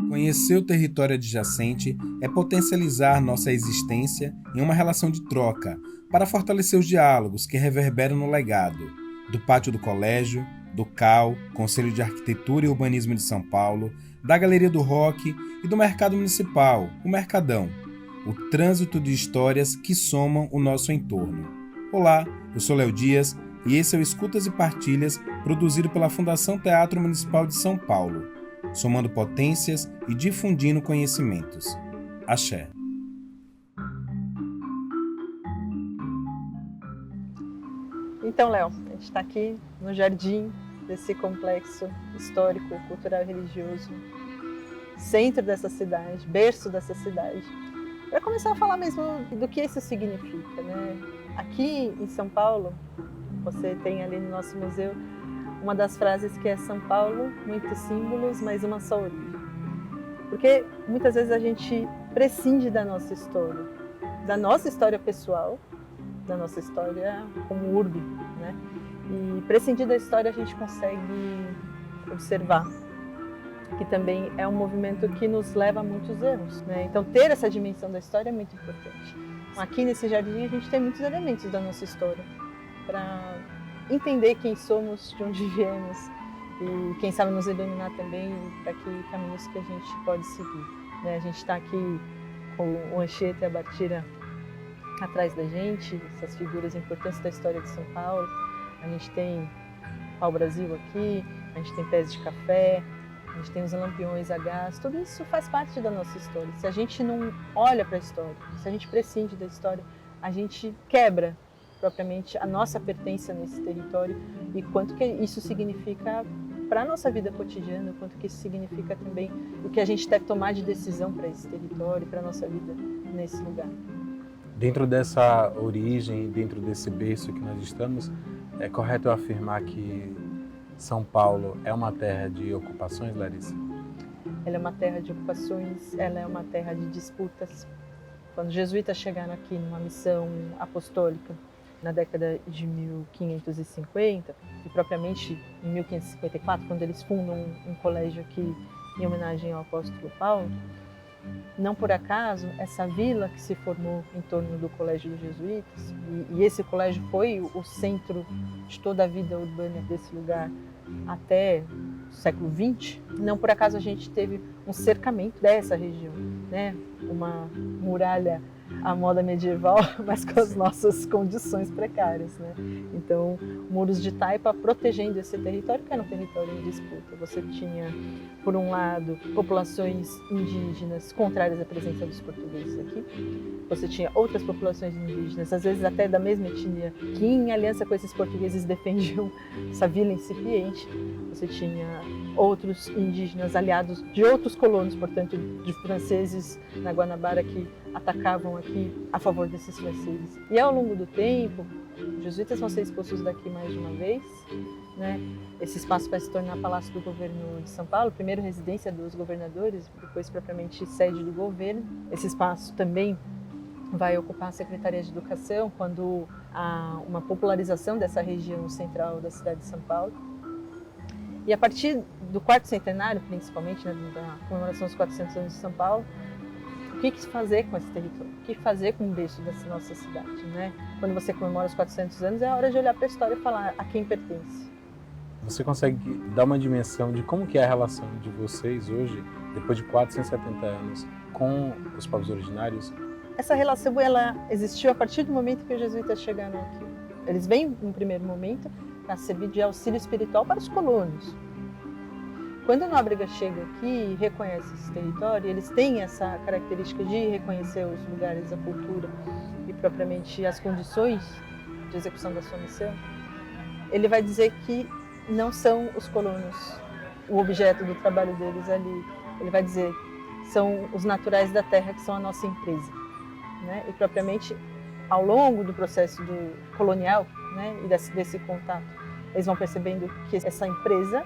Conhecer o território adjacente é potencializar nossa existência em uma relação de troca, para fortalecer os diálogos que reverberam no legado do pátio do colégio, do CAU, Conselho de Arquitetura e Urbanismo de São Paulo, da Galeria do Rock e do Mercado Municipal, o Mercadão, o trânsito de histórias que somam o nosso entorno. Olá, eu sou Léo Dias e esse é o Escutas e Partilhas, produzido pela Fundação Teatro Municipal de São Paulo, somando potências e difundindo conhecimentos. Axé. Então, Léo, a gente está aqui no jardim desse complexo histórico, cultural e religioso, centro dessa cidade, berço dessa cidade, para começar a falar mesmo do que isso significa, né? Aqui em São Paulo, você tem ali no nosso museu uma das frases que é São Paulo, muitos símbolos, mas uma só origem. Porque muitas vezes a gente prescinde da nossa história pessoal, da nossa história como urbe, né? E prescindir da história a gente consegue observar que também é um movimento que nos leva a muitos erros, né? Então ter essa dimensão da história é muito importante. Aqui nesse jardim a gente tem muitos elementos da nossa história para entender quem somos, de onde viemos e quem sabe nos iluminar também para que caminhos que a gente pode seguir, né? A gente está aqui com o Anchieta e a Bartira atrás da gente, essas figuras importantes da história de São Paulo. A gente tem pau-brasil aqui, a gente tem pés de café, a gente tem os lampiões a gás, tudo isso faz parte da nossa história. Se a gente não olha para a história, se a gente prescinde da história, a gente quebra propriamente a nossa pertença nesse território e quanto que isso significa para a nossa vida cotidiana, quanto que isso significa também o que a gente deve tomar de decisão para esse território, para a nossa vida nesse lugar. Dentro dessa origem, dentro desse berço que nós estamos, é correto eu afirmar que São Paulo é uma terra de ocupações, Larissa? Ela é uma terra de ocupações, ela é uma terra de disputas. Quando os jesuítas chegaram aqui numa missão apostólica na década de 1550, e propriamente em 1554, quando eles fundam um colégio aqui em homenagem ao apóstolo Paulo, não por acaso, essa vila que se formou em torno do Colégio dos Jesuítas, e esse colégio foi o centro de toda a vida urbana desse lugar até o século XX, não por acaso a gente teve um cercamento dessa região, né? Uma muralha à moda medieval, mas com as nossas condições precárias, né? Então, muros de taipa protegendo esse território, que era um território em disputa. Você tinha, por um lado, populações indígenas contrárias à presença dos portugueses aqui. Você tinha outras populações indígenas, às vezes até da mesma etnia, que em aliança com esses portugueses defendiam essa vila incipiente. Você tinha outros indígenas aliados de outros colonos, portanto, de franceses na Guanabara que atacavam aqui a favor desses franceses. E ao longo do tempo, os jesuítas vão ser expulsos daqui mais de uma vez, né? Esse espaço vai se tornar Palácio do Governo de São Paulo, primeiro residência dos governadores, depois propriamente sede do governo. Esse espaço também vai ocupar a Secretaria de Educação quando há uma popularização dessa região central da cidade de São Paulo. E a partir do quarto centenário, principalmente, né, da comemoração dos 400 anos de São Paulo, o que fazer com esse território? O que fazer com o berço dessa nossa cidade, né? Quando você comemora os 400 anos, é a hora de olhar para a história e falar a quem pertence. Você consegue dar uma dimensão de como que é a relação de vocês hoje, depois de 470 anos, com os povos originários? Essa relação ela existiu a partir do momento que os jesuítas chegaram aqui. Eles vêm, no primeiro momento, para servir de auxílio espiritual para os colonos. Quando a Nóbrega chega aqui e reconhece esse território, eles têm essa característica de reconhecer os lugares, a cultura e propriamente as condições de execução da sua missão. Ele vai dizer que não são os colonos o objeto do trabalho deles ali. Ele vai dizer que são os naturais da terra que são a nossa empresa, né? E propriamente ao longo do processo colonial, né, e desse contato, eles vão percebendo que essa empresa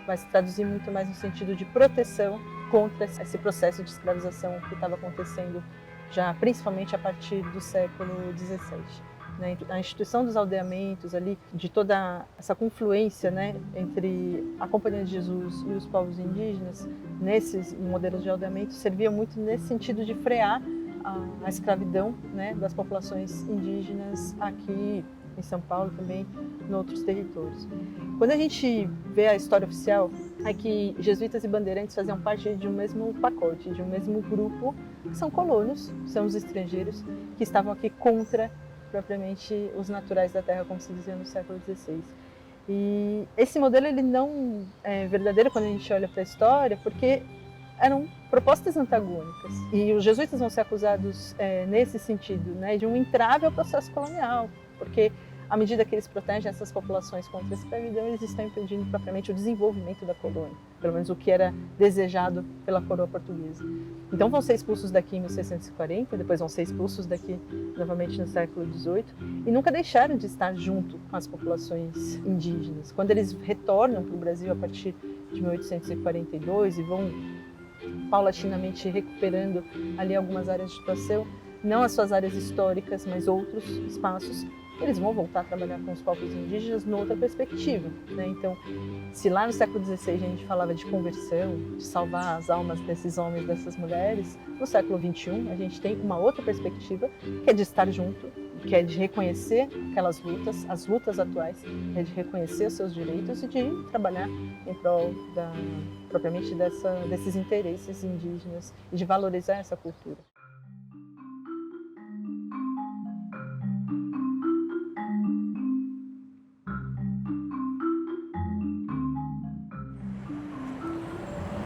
vai se traduzir muito mais no sentido de proteção contra esse processo de escravização que estava acontecendo já principalmente a partir do século XVII. né, a instituição dos aldeamentos ali, de toda essa confluência, né, entre a Companhia de Jesus e os povos indígenas, nesses modelos de aldeamento, servia muito nesse sentido de frear a escravidão, né, das populações indígenas aqui em São Paulo, também em outros territórios. Quando a gente vê a história oficial, é que jesuítas e bandeirantes faziam parte de um mesmo pacote, de um mesmo grupo, que são colonos, são os estrangeiros, que estavam aqui contra, propriamente, os naturais da terra, como se dizia no século XVI. E esse modelo ele não é verdadeiro quando a gente olha para a história, porque eram propostas antagônicas. E os jesuítas vão ser acusados nesse sentido, né, de um entrave ao processo colonial, porque à medida que eles protegem essas populações contra a escravidão, eles estão impedindo propriamente o desenvolvimento da colônia, pelo menos o que era desejado pela coroa portuguesa. Então vão ser expulsos daqui em 1640, depois vão ser expulsos daqui novamente no século XVIII, e nunca deixaram de estar junto com as populações indígenas. Quando eles retornam para o Brasil a partir de 1842 e vão paulatinamente recuperando ali algumas áreas de atuação, não as suas áreas históricas, mas outros espaços, eles vão voltar a trabalhar com os povos indígenas noutra perspectiva, né? Então, se lá no século XVI a gente falava de conversão, de salvar as almas desses homens, dessas mulheres, no século XXI a gente tem uma outra perspectiva, que é de estar junto, que é de reconhecer aquelas lutas, as lutas atuais, é de reconhecer os seus direitos e de trabalhar em prol propriamente desses interesses indígenas e de valorizar essa cultura.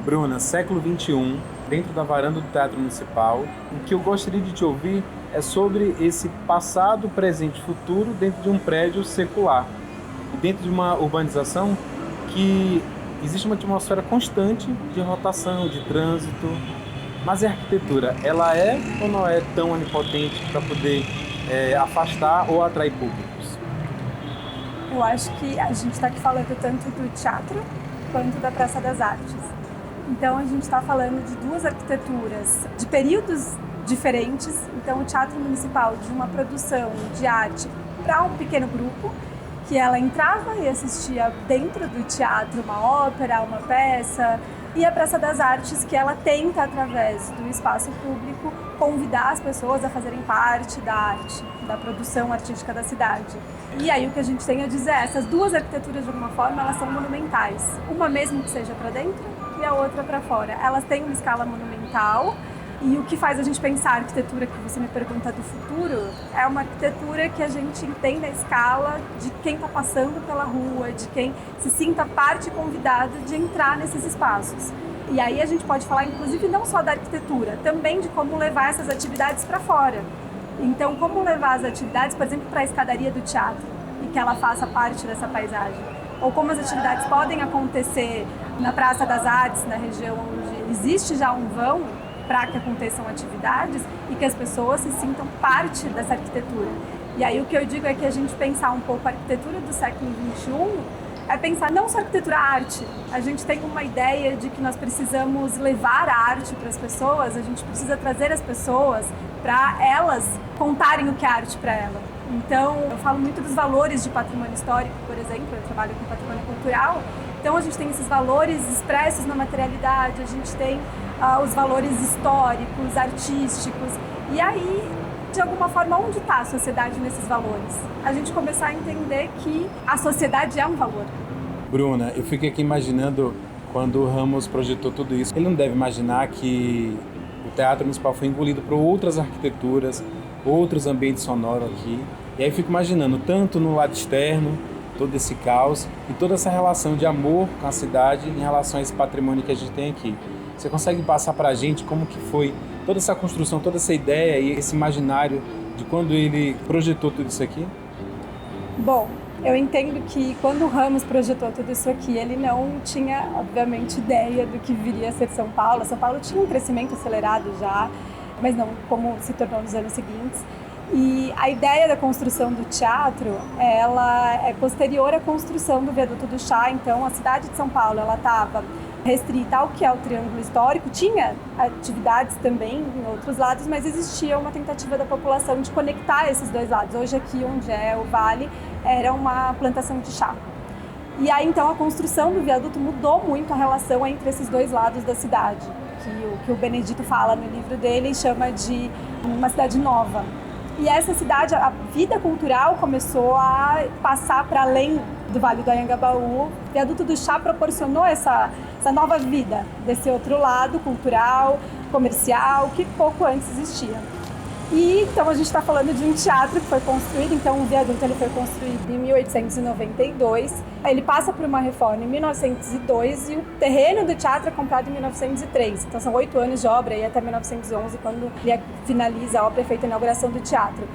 Bruna, século XXI, dentro da varanda do Teatro Municipal, o que eu gostaria de te ouvir é sobre esse passado, presente e futuro dentro de um prédio secular. E dentro de uma urbanização que existe uma atmosfera constante de rotação, de trânsito. Mas a arquitetura, ela é ou não é tão onipotente para poder afastar ou atrair públicos? Eu acho que a gente está aqui falando tanto do teatro quanto da Praça das Artes. Então a gente está falando de duas arquiteturas de períodos diferentes. Então o Teatro Municipal, de uma produção de arte para um pequeno grupo, que ela entrava e assistia dentro do teatro uma ópera, uma peça, e a Praça das Artes, que ela tenta, através do espaço público, convidar as pessoas a fazerem parte da arte, da produção artística da cidade. E aí o que a gente tem a dizer é, essas duas arquiteturas, de alguma forma, elas são monumentais. Uma mesmo que seja para dentro e a outra para fora. Elas têm uma escala monumental, e o que faz a gente pensar a arquitetura que você me pergunta do futuro é uma arquitetura que a gente entende a escala de quem está passando pela rua, de quem se sinta parte convidada de entrar nesses espaços. E aí a gente pode falar, inclusive, não só da arquitetura, também de como levar essas atividades para fora. Então, como levar as atividades, por exemplo, para a escadaria do teatro e que ela faça parte dessa paisagem. Ou como as atividades podem acontecer na Praça das Artes, na região onde existe já um vão, para que aconteçam atividades e que as pessoas se sintam parte dessa arquitetura. E aí o que eu digo é que a gente pensar um pouco a arquitetura do século XXI é pensar não só a arquitetura, a arte. A gente tem uma ideia de que nós precisamos levar a arte para as pessoas, a gente precisa trazer as pessoas para elas contarem o que é arte para ela. Então, eu falo muito dos valores de patrimônio histórico, por exemplo, eu trabalho com patrimônio cultural. Então, a gente tem esses valores expressos na materialidade, a gente tem os valores históricos, artísticos. E aí, de alguma forma, onde está a sociedade nesses valores? A gente começar a entender que a sociedade é um valor. Bruna, eu fico aqui imaginando quando o Ramos projetou tudo isso. Ele não deve imaginar que o Teatro Municipal foi engolido por outras arquiteturas, outros ambientes sonoros aqui. E aí eu fico imaginando, tanto no lado externo, todo esse caos e toda essa relação de amor com a cidade em relação a esse patrimônio que a gente tem aqui. Você consegue passar para a gente como que foi toda essa construção, toda essa ideia e esse imaginário de quando ele projetou tudo isso aqui? Bom, eu entendo que quando o Ramos projetou tudo isso aqui, ele não tinha, obviamente, ideia do que viria a ser São Paulo. São Paulo tinha um crescimento acelerado já, mas não como se tornou nos anos seguintes. E a ideia da construção do teatro, ela é posterior à construção do Viaduto do Chá. Então, a cidade de São Paulo, ela estava restrita ao que é o Triângulo Histórico. Tinha atividades também em outros lados, mas existia uma tentativa da população de conectar esses dois lados. Hoje aqui onde é o vale era uma plantação de chá. E aí então a construção do viaduto mudou muito a relação entre esses dois lados da cidade, que o Benedito fala no livro dele e chama de uma cidade nova. E essa cidade, a vida cultural começou a passar para além do Vale do Anhangabaú. O viaduto do chá proporcionou essa nova vida desse outro lado cultural, comercial, que pouco antes existia. E então a gente está falando de um teatro que foi construído, então o viaduto ele foi construído em 1892, ele passa por uma reforma em 1902 e o terreno do teatro é comprado em 1903, então são 8 anos de obra e até 1911, quando ele finaliza a obra, é feita a inauguração do teatro.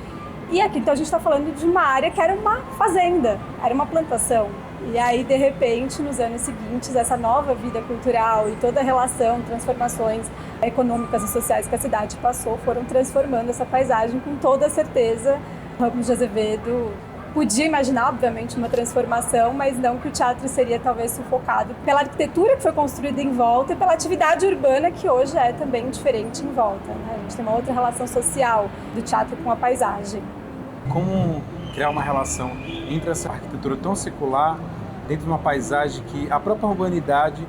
E aqui então a gente está falando de uma área que era uma fazenda, era uma plantação. E aí, de repente, nos anos seguintes, essa nova vida cultural e toda a relação, transformações econômicas e sociais que a cidade passou, foram transformando essa paisagem com toda certeza. Ramos de Azevedo podia imaginar, obviamente, uma transformação, mas não que o teatro seria talvez sufocado pela arquitetura que foi construída em volta e pela atividade urbana que hoje é também diferente em volta, né? A gente tem uma outra relação social do teatro com a paisagem. Como criar uma relação entre essa arquitetura tão secular dentro de uma paisagem que a própria urbanidade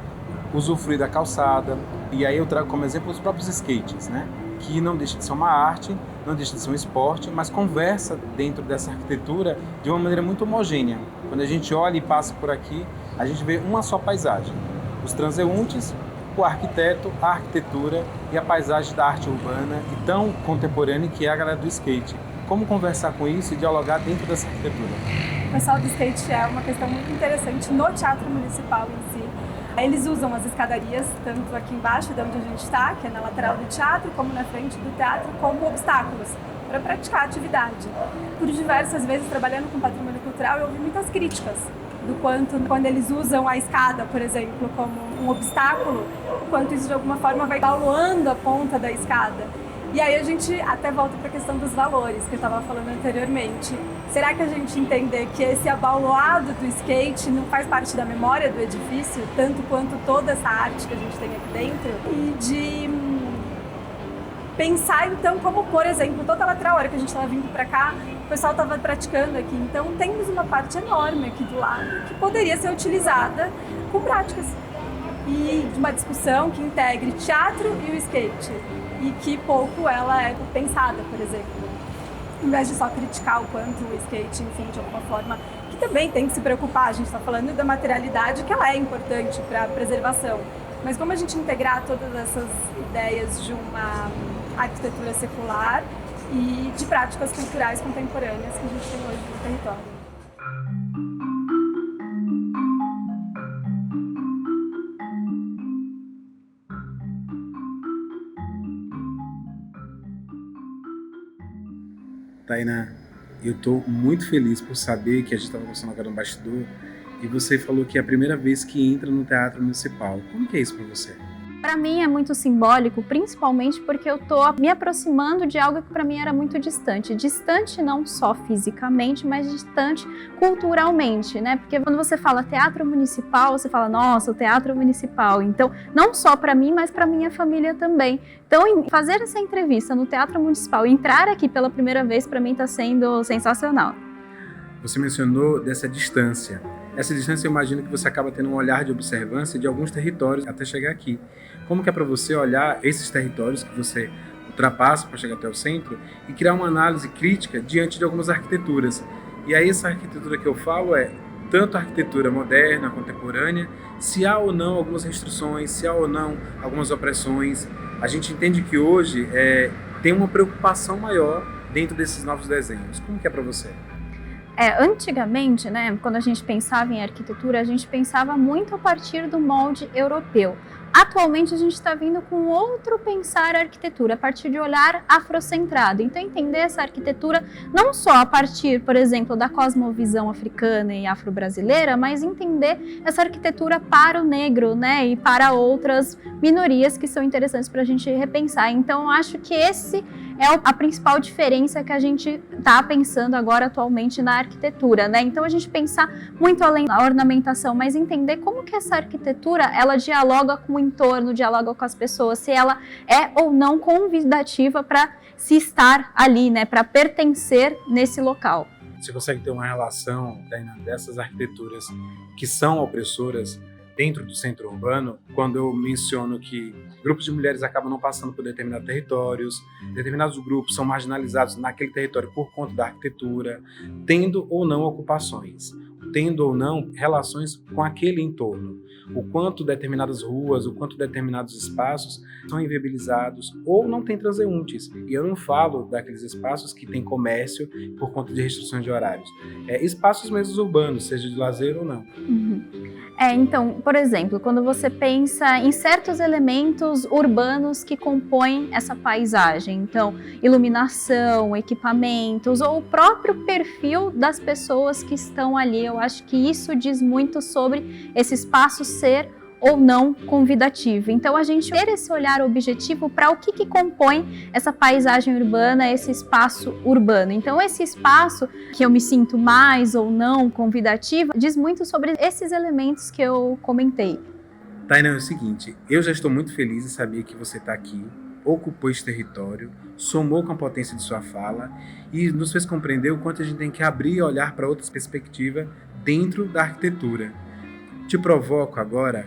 usufrui da calçada, e aí eu trago como exemplo os próprios skates, né? Que não deixa de ser uma arte, não deixa de ser um esporte, mas conversa dentro dessa arquitetura de uma maneira muito homogênea. Quando a gente olha e passa por aqui, a gente vê uma só paisagem. Os transeuntes, o arquiteto, a arquitetura e a paisagem da arte urbana e tão contemporânea que é a galera do skate. Como conversar com isso e dialogar dentro dessa arquitetura? O pessoal do skate é uma questão muito interessante no Teatro Municipal em si. Eles usam as escadarias, tanto aqui embaixo de onde a gente está, que é na lateral do teatro, como na frente do teatro, como obstáculos para praticar a atividade. Por diversas vezes, trabalhando com patrimônio cultural, eu ouvi muitas críticas do quanto, quando eles usam a escada, por exemplo, como um obstáculo, o quanto isso de alguma forma vai baloando a ponta da escada. E aí a gente até volta para a questão dos valores que eu estava falando anteriormente. Será que a gente entender que esse abaloado do skate não faz parte da memória do edifício, tanto quanto toda essa arte que a gente tem aqui dentro? E de pensar então como, por exemplo, toda a lateral, a hora que a gente estava vindo para cá, o pessoal estava praticando aqui. Então temos uma parte enorme aqui do lado que poderia ser utilizada com práticas. E de uma discussão que integre teatro e o skate. E que pouco ela é pensada, por exemplo. Em vez de só criticar o quanto o skate, enfim, de alguma forma, que também tem que se preocupar, a gente está falando da materialidade, que ela é importante para a preservação. Mas como a gente integrar todas essas ideias de uma arquitetura secular e de práticas culturais contemporâneas que a gente tem hoje no território. Tainá, eu estou muito feliz por saber que a gente estava conversando agora no bastidor e você falou que é a primeira vez que entra no Teatro Municipal. Como que é isso para você? Para mim é muito simbólico, principalmente porque eu estou me aproximando de algo que para mim era muito distante. Distante não só fisicamente, mas distante culturalmente, né? Porque quando você fala teatro municipal, você fala, nossa, o teatro municipal. Então, não só para mim, mas para minha família também. Então, fazer essa entrevista no Teatro Municipal, entrar aqui pela primeira vez, para mim está sendo sensacional. Você mencionou dessa distância. Essa distância eu imagino que você acaba tendo um olhar de observância de alguns territórios até chegar aqui. Como que é para você olhar esses territórios que você ultrapassa para chegar até o centro e criar uma análise crítica diante de algumas arquiteturas? E aí essa arquitetura que eu falo é tanto a arquitetura moderna, contemporânea, se há ou não algumas restrições, se há ou não algumas opressões. A gente entende que hoje tem uma preocupação maior dentro desses novos desenhos. Como que é para você? Antigamente, né, quando a gente pensava em arquitetura, a gente pensava muito a partir do molde europeu. Atualmente a gente está vindo com outro pensar a arquitetura, a partir de olhar afrocentrado. Então entender essa arquitetura não só a partir, por exemplo, da cosmovisão africana e afro-brasileira, mas entender essa arquitetura para o negro, né, e para outras minorias que são interessantes para a gente repensar. Então acho que esse é a principal diferença que a gente está pensando agora atualmente na arquitetura, né? Então a gente pensar muito além da ornamentação, mas entender como que essa arquitetura, ela dialoga com o entorno, dialoga com as pessoas, se ela é ou não convidativa para se estar ali, né? Para pertencer nesse local. Você consegue ter uma relação, Tainá, dessas arquiteturas que são opressoras dentro do centro urbano, quando eu menciono que grupos de mulheres acabam não passando por determinados territórios, determinados grupos são marginalizados naquele território por conta da arquitetura, tendo ou não ocupações, tendo ou não relações com aquele entorno. O quanto determinadas ruas, o quanto determinados espaços são inviabilizados ou não tem transeuntes. E eu não falo daqueles espaços que tem comércio por conta de restrições de horários. Espaços mesmo urbanos, seja de lazer ou não. Então, por exemplo, quando você pensa em certos elementos urbanos que compõem essa paisagem, então, iluminação, equipamentos ou o próprio perfil das pessoas que estão ali, eu acho que isso diz muito sobre esse espaço ser ou não convidativo. Então, a gente ter esse olhar objetivo para o que compõe essa paisagem urbana, esse espaço urbano. Então, esse espaço que eu me sinto mais ou não convidativa, diz muito sobre esses elementos que eu comentei. Tainá, é o seguinte, eu já estou muito feliz em saber que você está aqui, ocupou esse território, somou com a potência de sua fala e nos fez compreender o quanto a gente tem que abrir e olhar para outras perspectivas dentro da arquitetura. Te provoco agora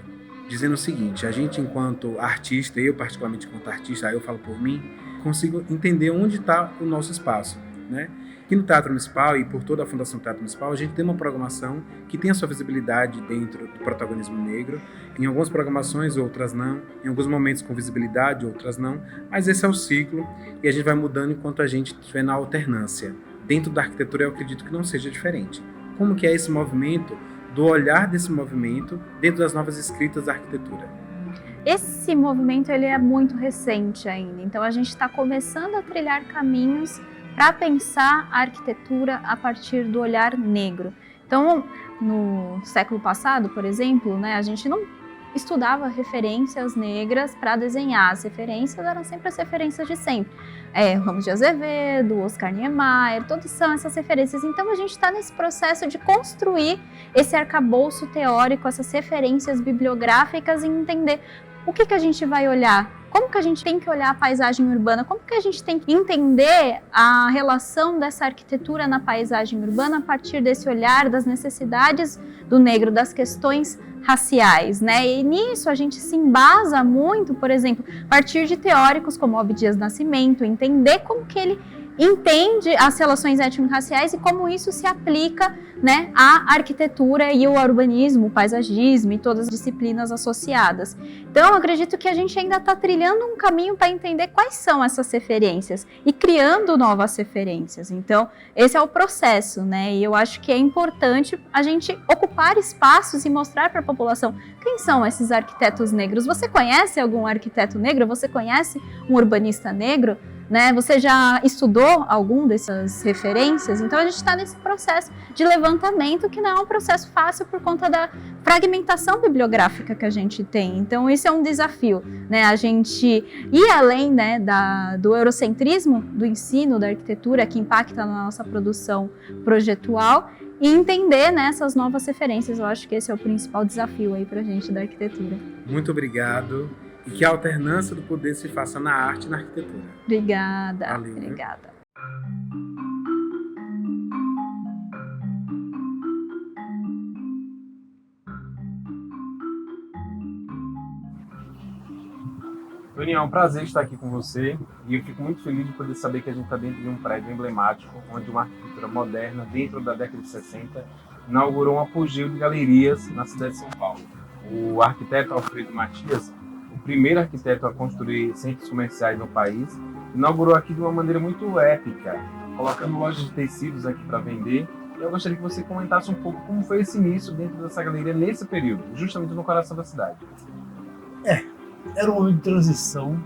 dizendo o seguinte, a gente enquanto artista, eu particularmente enquanto artista, aí eu falo por mim, consigo entender onde está o nosso espaço, né? Aqui no Teatro Municipal e por toda a Fundação Teatro Municipal, a gente tem uma programação que tem a sua visibilidade dentro do protagonismo negro, em algumas programações, outras não, em alguns momentos com visibilidade, outras não, mas esse é o ciclo e a gente vai mudando enquanto a gente estiver na alternância. Dentro da arquitetura eu acredito que não seja diferente. Como que é esse movimento, do olhar desse movimento dentro das novas escritas da arquitetura? Esse movimento ele é muito recente ainda, então a gente está começando a trilhar caminhos para pensar a arquitetura a partir do olhar negro. Então, no século passado, por exemplo, né, a gente não estudava referências negras para desenhar. As referências eram sempre as referências de sempre. Ramos de Azevedo, Oscar Niemeyer, todas são essas referências. Então a gente está nesse processo de construir esse arcabouço teórico, essas referências bibliográficas e entender o que a gente vai olhar. Como que a gente tem que olhar a paisagem urbana? Como que a gente tem que entender a relação dessa arquitetura na paisagem urbana a partir desse olhar das necessidades do negro, das questões raciais, né? E nisso a gente se embasa muito, por exemplo, a partir de teóricos como Ovid Dias Nascimento, entender como que ele entende as relações étnico-raciais e como isso se aplica, né, à arquitetura e ao urbanismo, o paisagismo e todas as disciplinas associadas. Então, eu acredito que a gente ainda está trilhando um caminho para entender quais são essas referências e criando novas referências. Então, esse é o processo, né? E eu acho que é importante a gente ocupar espaços e mostrar para a população quem são esses arquitetos negros. Você conhece algum arquiteto negro? Você conhece um urbanista negro? Né? Você já estudou algum dessas referências? Então a gente está nesse processo de levantamento que não é um processo fácil por conta da fragmentação bibliográfica que a gente tem. Então isso é um desafio, né? A gente ir além, né, do eurocentrismo do ensino, da arquitetura que impacta na nossa produção projetual e entender, né, essas novas referências. Eu acho que esse é o principal desafio aí para a gente da arquitetura. Muito obrigado. E que a alternância do poder se faça na arte e na arquitetura. Obrigada. Valeu, obrigada. Toninho, é um prazer estar aqui com você e eu fico muito feliz de poder saber que a gente está dentro de um prédio emblemático, onde uma arquitetura moderna, dentro da década de 60, inaugurou um apogeu de galerias na cidade de São Paulo. O arquiteto Alfredo Matias, o primeiro arquiteto a construir centros comerciais no país, inaugurou aqui de uma maneira muito épica, colocando lojas de tecidos aqui para vender. E eu gostaria que você comentasse um pouco como foi esse início dentro dessa galeria nesse período, justamente no coração da cidade. Era um momento de transição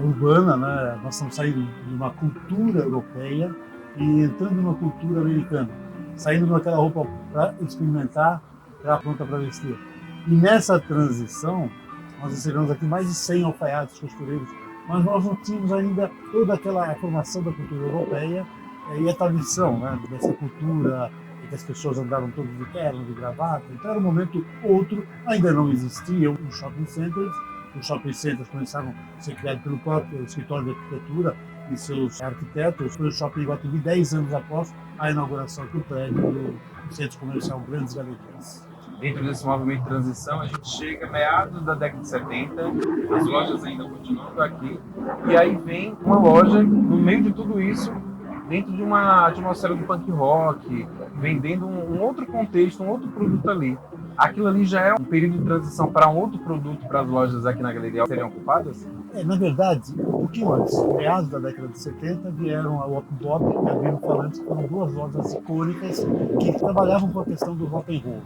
urbana, né? Nós estamos saindo de uma cultura europeia e entrando numa cultura americana, saindo daquela roupa para experimentar, já pronta para vestir. E nessa transição, nós recebemos aqui mais de 100 alfaiates costureiros mas nós não tínhamos ainda toda aquela formação da cultura europeia e a tradição, né, dessa cultura, que as pessoas andavam todas de terno, de gravata. Então era um momento outro, ainda não existiam os shopping centers. Os shopping centers começaram a ser criados pelo próprio escritório de arquitetura e seus arquitetos. Foi o Shopping Iguatemi 10 anos após a inauguração do prédio do centro comercial Grandes Galerias. Dentro desse movimento de transição, a gente chega meados da década de 70, as lojas ainda continuando aqui, e aí vem uma loja, no meio de tudo isso, dentro de uma atmosfera do punk rock, vendendo um outro contexto, um outro produto ali. Aquilo ali já é um período de transição para um outro produto para as lojas aqui na galeria seriam ocupadas? Na verdade, um pouquinho antes, meados da década de 70, vieram a Op Bop e a Vino Falantes, que foram duas lojas icônicas que trabalhavam com a questão do rock and roll.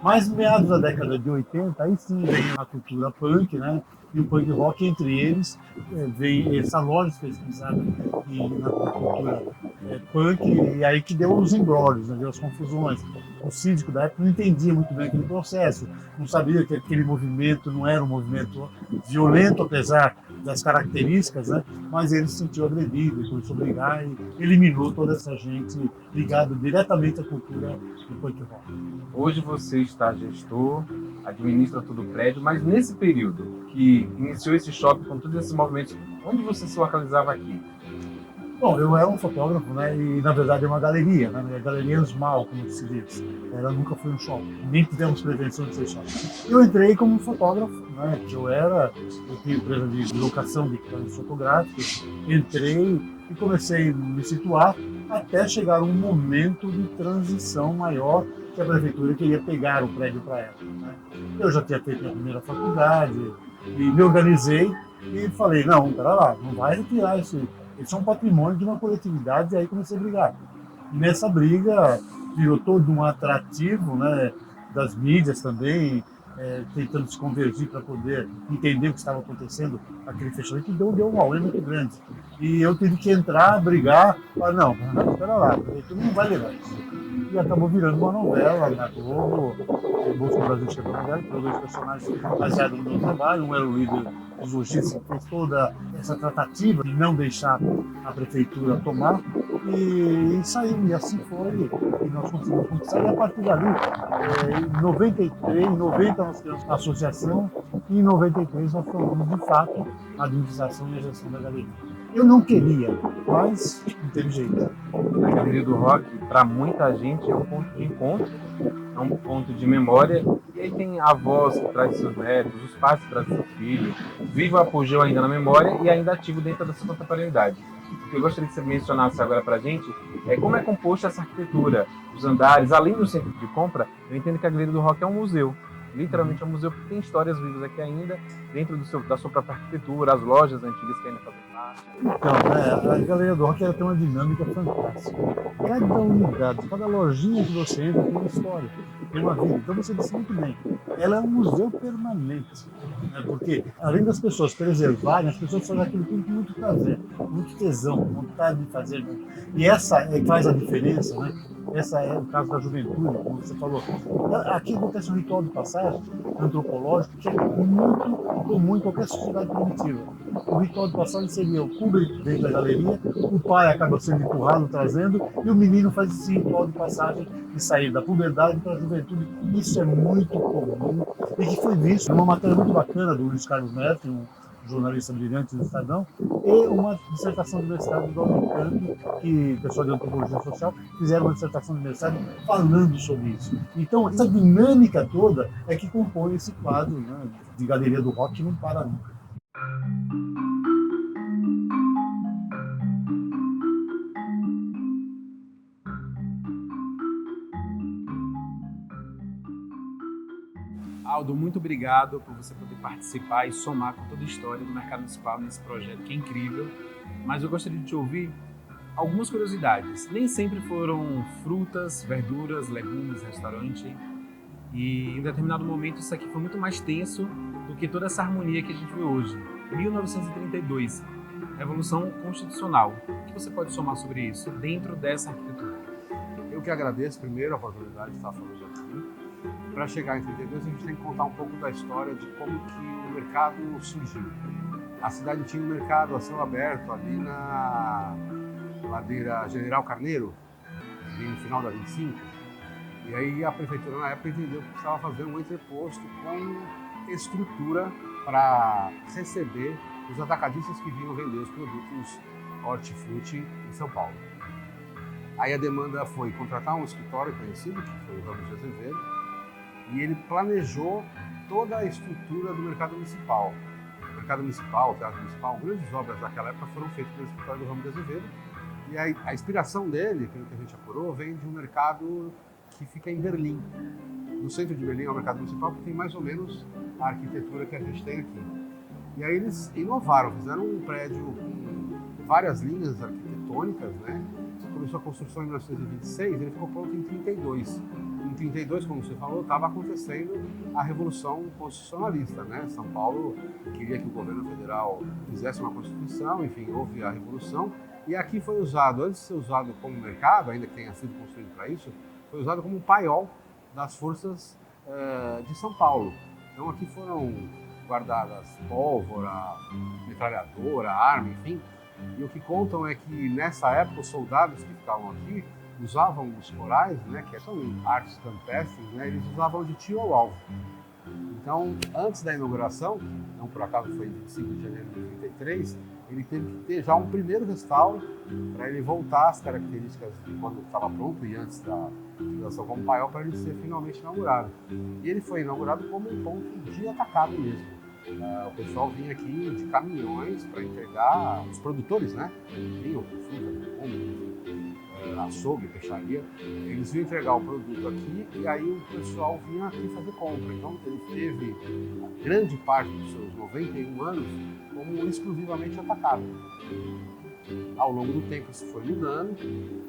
Mas meados da década de 80, aí sim vem a cultura punk, né? E o punk rock, entre eles, vem essa loja especializada na cultura punk, e aí que deu os embrólios, né? Deu as confusões. O síndico da época não entendia muito bem aquele processo, não sabia que aquele movimento não era um movimento violento, apesar das características, né? Mas ele se sentiu agredido e começou a brigar e eliminou toda essa gente ligada diretamente à cultura do punk rock. Hoje você está gestor, administra todo o prédio, mas nesse período que iniciou esse shopping com todos esses movimentos, onde você se localizava aqui? Bom, eu era um fotógrafo, né, e na verdade é uma galeria, né, galeria Ansmal, como se diz. Ela nunca foi um shopping, nem tivemos pretensão de ser shopping. Eu entrei como fotógrafo, né, que eu tinha empresa de locação de equipamentos fotográficos, entrei e comecei a me situar até chegar um momento de transição maior que a prefeitura queria pegar o prédio para ela. Né. Eu já tinha feito a primeira faculdade e me organizei e falei, não, pera lá, não vai retirar isso. Eles são patrimônio de uma coletividade, e aí comecei a brigar. E nessa briga virou todo um atrativo, né, das mídias também, tentando se convergir para poder entender o que estava acontecendo, aquele fechamento, deu um auê muito grande. E eu tive que entrar, brigar, falar, não, espera lá, tu não vai levar isso. E acabou virando uma novela na Globo, Bolsa do Brasil chegou na novela, que dois personagens baseados no meu trabalho, um era o líder dos lojistas, que fez toda essa tratativa de não deixar a prefeitura tomar, e saiu, e assim foi, e nós conseguimos conquistar, e a partir dali, em 93, em 90 nós criamos a associação, e em 93 nós formamos, de fato, a administração e a gestão da galeria. Eu não queria, mas não teve jeito. A Galeria do Rock, para muita gente, é um ponto de encontro, é um ponto de memória. E aí tem avós que trazem seus netos, os pais que trazem seus filhos, vive o apogeu ainda na memória e ainda ativo dentro da sua contemporaneidade. O que eu gostaria que você mencionasse agora para a gente é como é composta essa arquitetura, os andares, além do centro de compra. Eu entendo que a Galeria do Rock é um museu. Literalmente é um museu que tem histórias vivas aqui ainda, dentro da sua própria arquitetura, as lojas antigas que ainda fazem parte. Então, a Galeria do Rock ela tem uma dinâmica fantástica. Cada unidade, cada lojinha que você entra tem uma história, tem uma vida. Então você disse muito bem, ela é um museu permanente. Né? Porque, além das pessoas preservarem, as pessoas fazem aquilo tudo com muito prazer, muito tesão, vontade de fazer. Né? E essa é que faz a diferença, né? Essa é o caso da juventude, como você falou. Aqui acontece um ritual de passagem antropológico que é muito comum em qualquer sociedade primitiva. O ritual de passagem seria o público dentro da galeria, o pai acaba sendo empurrado, trazendo, e o menino faz esse ritual de passagem de sair da puberdade para a juventude. Isso é muito comum e que foi visto numa matéria muito bacana do Luiz Carlos Neto, um jornalista brilhante do Estadão, e uma dissertação de mestrado do Albuquerque, que pessoal de antropologia social fizeram uma dissertação de mestrado falando sobre isso. Então, essa dinâmica toda é que compõe esse quadro, né, de Galeria do Rock que não para nunca. Aldo, muito obrigado por você poder participar e somar com toda a história do mercado municipal nesse projeto que é incrível. Mas eu gostaria de te ouvir algumas curiosidades. Nem sempre foram frutas, verduras, legumes, restaurante. E em determinado momento isso aqui foi muito mais tenso do que toda essa harmonia que a gente vê hoje. 1932, Revolução Constitucional. O que você pode somar sobre isso dentro dessa arquitetura? Eu que agradeço primeiro a oportunidade de estar falando aqui. Para chegar em 32, a gente tem que contar um pouco da história de como que o mercado surgiu. a cidade tinha um mercado a céu aberto ali na ladeira General Carneiro, ali no final da 25. E aí a prefeitura na época entendeu que precisava fazer um entreposto com estrutura para receber os atacadistas que vinham vender os produtos hortifruti em São Paulo. Aí a demanda foi contratar um escritório conhecido, que foi o Ramos de Azevedo, e ele planejou toda a estrutura do mercado municipal. O mercado municipal, o teatro municipal, grandes obras daquela época foram feitas pelo escritório do Ramos de Azevedo. E a inspiração dele, pelo que a gente apurou, vem de um mercado que fica em Berlim. No centro de Berlim é o mercado municipal, que tem mais ou menos a arquitetura que a gente tem aqui. E aí eles inovaram, fizeram um prédio com várias linhas arquitetônicas, né? Começou a construção em 1926, ele ficou pronto em 32. Em 32, como você falou, estava acontecendo a Revolução Constitucionalista, né? São Paulo queria que o governo federal fizesse uma Constituição, enfim, houve a Revolução. E aqui foi usado, antes de ser usado como mercado, ainda que tenha sido construído para isso, foi usado como um paiol das forças de São Paulo. Então aqui foram guardadas pólvora, metralhadora, arma, enfim. E o que contam é que nessa época os soldados que ficavam aqui usavam os corais, né, que são artes campestres, né, eles usavam de tiro ao alvo. Então, antes da inauguração, não por acaso foi em 25 de janeiro de 33, ele teve que ter já um primeiro restauro para ele voltar às características de quando estava pronto e antes da utilização como paiol, para ele ser finalmente inaugurado. E ele foi inaugurado como um ponto de atacado mesmo. O pessoal vinha aqui de caminhões para entregar, os produtores, né? Vinham com fruta, com açougue, peixaria, eles vinham entregar o produto aqui e aí o pessoal vinha aqui fazer compra. Então ele teve a grande parte dos seus 91 anos como exclusivamente atacado. Ao longo do tempo isso foi mudando.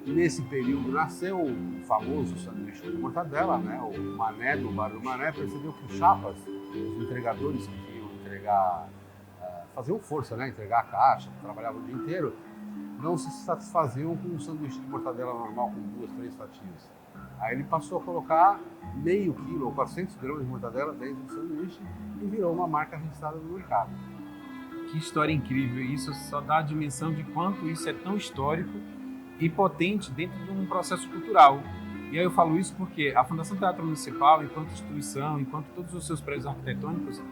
Nesse período nasceu o famoso sanduíche de mortadela, né? O Mané do Bar do Mané percebeu que os chapas, os entregadores que vinham entregar, faziam força, né? Entregar a caixa, trabalhavam o dia inteiro, não se satisfaziam com um sanduíche de mortadela normal com 2, 3 fatias. Aí ele passou a colocar meio quilo ou 400 gramas de mortadela dentro do sanduíche e virou uma marca registrada no mercado. Que história incrível! Isso só dá a dimensão de quanto isso é tão histórico e potente dentro de um processo cultural. E aí eu falo isso porque a Fundação Teatro Municipal, enquanto instituição, enquanto todos os seus prédios arquitetônicos,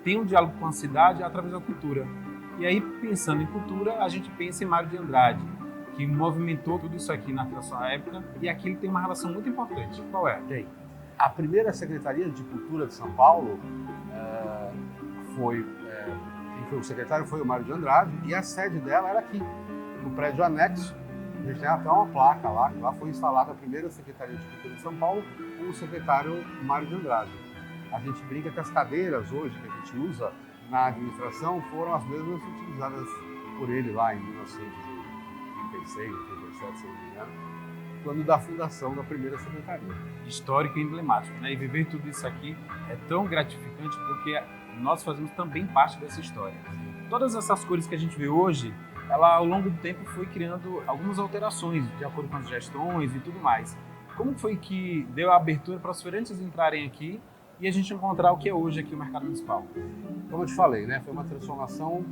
tem um diálogo com a cidade através da cultura. E aí, pensando em cultura, a gente pensa em Mário de Andrade, que movimentou tudo isso aqui na sua época, e aqui ele tem uma relação muito importante. Qual é? Tem. A primeira Secretaria de Cultura de São Paulo quem foi o secretário foi o Mário de Andrade, e a sede dela era aqui, no prédio anexo. A gente tem até uma placa lá, que lá foi instalada a primeira Secretaria de Cultura de São Paulo com o secretário Mário de Andrade. A gente brinca que as cadeiras hoje que a gente usa na administração foram as mesmas utilizadas por ele lá em 1936, 1937, se não me engano, quando da fundação da primeira secretaria. Histórico e emblemático, né? E viver tudo isso aqui é tão gratificante porque nós fazemos também parte dessa história. Todas essas cores que a gente vê hoje, ela ao longo do tempo foi criando algumas alterações de acordo com as gestões e tudo mais. Como foi que deu a abertura para os feirantes entrarem aqui e a gente encontrar o que é hoje aqui o mercado municipal? Como eu te falei, né, foi uma transformação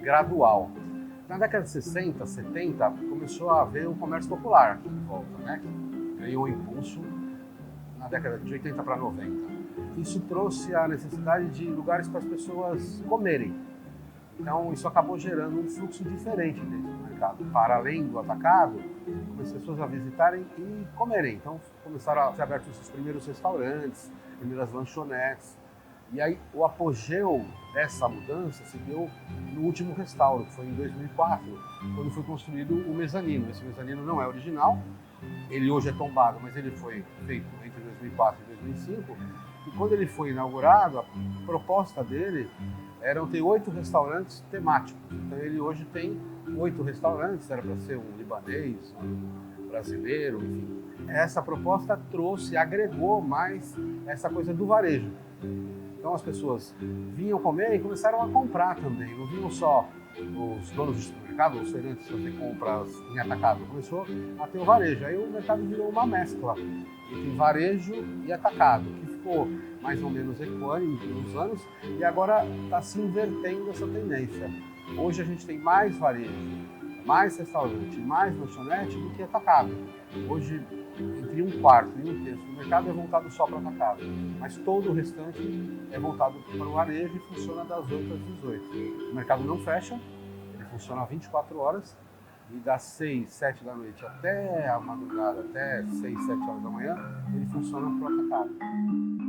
gradual. Na década de 60, 70, começou a haver o comércio popular aqui em volta, né, que ganhou impulso na década de 80 para 90. Isso trouxe a necessidade de lugares para as pessoas comerem. Então, isso acabou gerando um fluxo diferente dentro do mercado. Para além do atacado, as pessoas a visitarem e comerem. Então, começaram a ser abertos os primeiros restaurantes, primeiras lanchonetes. E aí, o apogeu dessa mudança se deu no último restauro, que foi em 2004, quando foi construído o mezanino. Esse mezanino não é original, ele hoje é tombado, mas ele foi feito entre 2004 e 2005. E quando ele foi inaugurado, a proposta dele era ter 8 restaurantes temáticos. Então ele hoje tem 8 restaurantes, era para ser um libanês, um brasileiro, enfim. Essa proposta agregou mais essa coisa do varejo. Então as pessoas vinham comer e começaram a comprar também. Não vinham só os donos de supermercado, os feirantes fazer compras em atacado. Começou a ter o varejo. Aí o mercado virou uma mescla entre varejo e atacado, que ficou mais ou menos equânime nos anos e agora está se invertendo essa tendência. Hoje a gente tem mais varejo, mais restaurante, mais lanchonete do que atacado. Hoje, entre 1/4 e 1/3 do mercado é voltado só para atacado, mas todo o restante é voltado para o varejo e funciona das outras 18. O mercado não fecha, ele funciona 24 horas e das 6, 7 da noite até a madrugada, até 6, 7 horas da manhã, ele funciona para o atacado.